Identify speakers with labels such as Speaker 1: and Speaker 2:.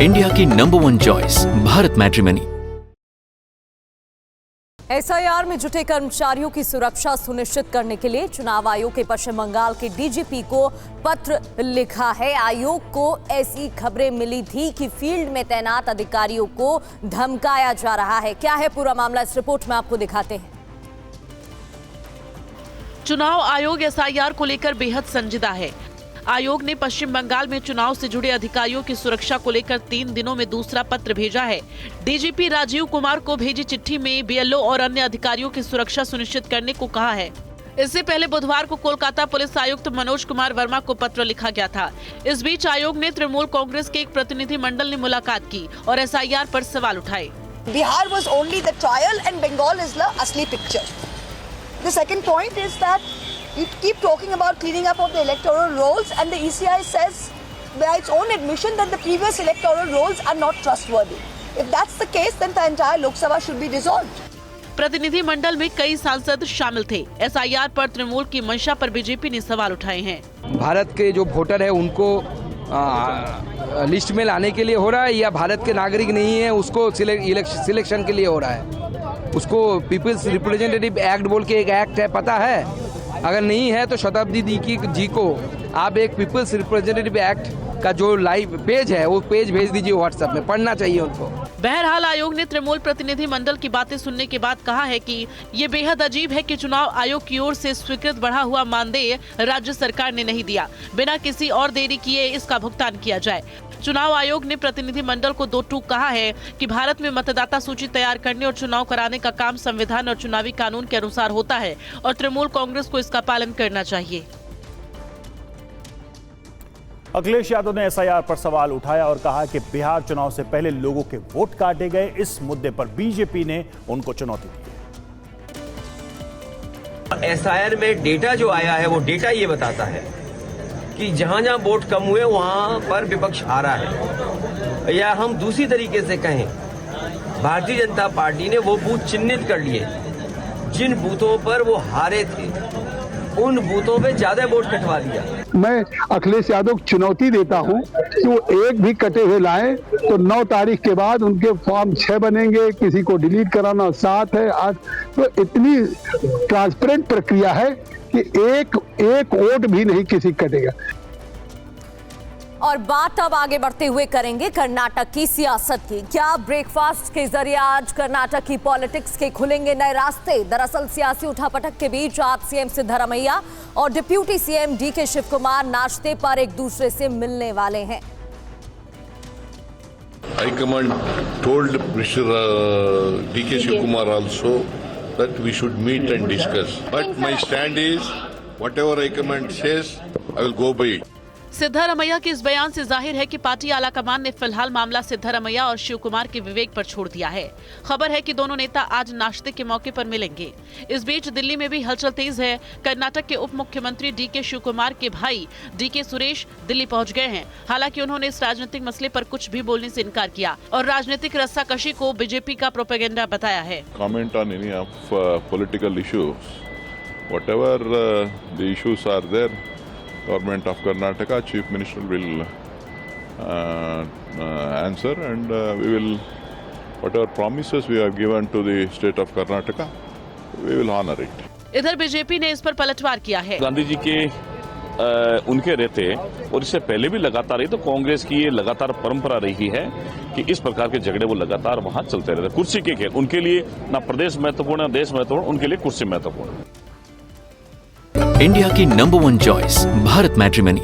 Speaker 1: India की number 1 choice Bharat matrimony.
Speaker 2: SIR में जुटे कर्मचारियों की सुरक्षा सुनिश्चित करने के लिए चुनाव आयोग के पश्चिम बंगाल के डीजीपी को पत्र लिखा है। आयोग को ऐसी खबरें मिली थी कि फील्ड में तैनात अधिकारियों को धमकाया जा रहा है। क्या है पूरा मामला, इस रिपोर्ट में आपको दिखाते हैं।
Speaker 3: चुनाव आयोग एसआईआर को लेकर बेहद संजीदा है। आयोग ने पश्चिम बंगाल में चुनाव से जुड़े अधिकारियों की सुरक्षा को लेकर 3 दिनों में दूसरा पत्र भेजा है। डीजीपी राजीव कुमार को भेजी चिट्ठी में बीएलओ और अन्य अधिकारियों की सुरक्षा सुनिश्चित करने को कहा है। इससे पहले बुधवार को कोलकाता पुलिस आयुक्त मनोज कुमार वर्मा को पत्र लिखा गया था। इस बीच आयोग ने तृणमूल कांग्रेस के एक प्रतिनिधि मंडल ने मुलाकात की और एसआईआर पर सवाल उठाए।
Speaker 4: Bihar was only the trial and Bengal is the असली picture. The second point is that you keep talking about cleaning up of the electoral rolls and the ECI says by its own admission that the previous electoral rolls are not trustworthy. If that's the case, then the entire Lok Sabha should be dissolved.
Speaker 3: प्रतिनिधि मंडल में कई सांसद शामिल थे। SIR पर तृणमूल की मंशा पर बीजेपी ने सवाल उठाए हैं।
Speaker 5: भारत के जो वोटर है उनको लिस्ट में लाने के लिए हो रहा है या भारत के नागरिक नहीं है उसको सिलेक्शन के लिए हो रहा है? उसको पीपल्स रिप्रेजेंटेटिव एक्ट बोल के एक एक्ट है, पता है? अगर नहीं है तो शताब्दी जी को आप एक पीपल्स रिप्रेजेंटेटिव एक्ट का जो लाइव पेज है वो पेज भेज दीजिए व्हाट्सएप में, पढ़ना चाहिए उनको।
Speaker 3: बहरहाल आयोग ने तृणमूल प्रतिनिधि मंडल की बातें सुनने के बाद कहा है कि ये बेहद अजीब है कि चुनाव आयोग की ओर से स्वीकृत बढ़ा हुआ मानदेय राज्य सरकार ने नहीं दिया। बिना किसी और देरी किए इसका भुगतान किया जाए। चुनाव आयोग ने प्रतिनिधि मंडल को 2 टूक कहा है कि भारत में मतदाता सूची तैयार करने और चुनाव कराने का काम संविधान और चुनावी कानून के अनुसार होता है और तृणमूल कांग्रेस को इसका पालन करना चाहिए।
Speaker 6: अखिलेश यादव ने एसआईआर पर सवाल उठाया और कहा कि बिहार चुनाव से पहले लोगों के वोट काटे गए। इस मुद्दे पर बीजेपी ने उनको चुनौती दी है।
Speaker 7: एसआईआर में डेटा जो आया है वो डेटा ये बताता है कि जहां जहां वोट कम हुए वहां पर विपक्ष हारा है, या हम दूसरी तरीके से कहें भारतीय जनता पार्टी ने वो बूथ चिन्हित कर लिए जिन बूथों पर वो हारे थे, उन बूथों पे ज्यादा वोट कटवा दिया।
Speaker 8: मैं अखिलेश यादव को चुनौती देता हूं कि वो एक भी कटे हुए लाए तो 9 तारीख के बाद उनके फॉर्म 6 बनेंगे, किसी को डिलीट कराना 7 है 8। तो इतनी ट्रांसपेरेंट प्रक्रिया है कि एक वोट भी नहीं किसी कटेगा।
Speaker 2: और बात अब आगे बढ़ते हुए करेंगे कर्नाटक की सियासत की। क्या ब्रेकफास्ट के जरिए आज कर्नाटक की पॉलिटिक्स के खुलेंगे नए रास्ते? दरअसल सियासी उठापटक के बीच आज सीएम सिद्धरामैया और deputy CM DK Shivakumar नाश्ते पर एक दूसरे से मिलने वाले हैं।
Speaker 9: High command told Mr. DK Shiv Kumar also that we should meet and discuss. But my stand is whatever High-Command says, I will go by it.
Speaker 3: Siddaramaiah के इस बयान से जाहिर है कि पार्टी आलाकमान ने फिलहाल मामला सिद्धरामैया और शिव कुमार के विवेक पर छोड़ दिया है। खबर है कि दोनों नेता आज नाश्ते के मौके पर मिलेंगे। इस बीच दिल्ली में भी हलचल तेज है। कर्नाटक के उप मुख्यमंत्री डीके शिव कुमार के भाई डीके सुरेश दिल्ली पहुंच गए हैं। हालांकि उन्होंने इस राजनीतिक मसले पर कुछ भी बोलने से इनकार किया और राजनीतिक रस्साकशी को बीजेपी का प्रोपेगेंडा बताया है।
Speaker 9: Comment on any of political issues, whatever the issues are there, Government of Karnataka, Chief Minister will answer, and we will, whatever promises we have given to the state of Karnataka, we will honor it.
Speaker 3: इधर BJP ने इस पर पलटवार किया है।
Speaker 10: गांधी जी के उनके रहते और इससे पहले भी लगातार ही तो कांग्रेस की ये लगातार परंपरा रही है कि इस प्रकार के झगड़े वो लगातार वहां चलते रहते। कुर्सी के खेल उनके लिए ना प्रदेश महत्वपूर्ण ना देश महत्वपूर्ण, उनके लिए कुर्सी महत्वपूर्ण।
Speaker 1: इंडिया की नंबर 1 चॉइस भारत मैट्रिमनी।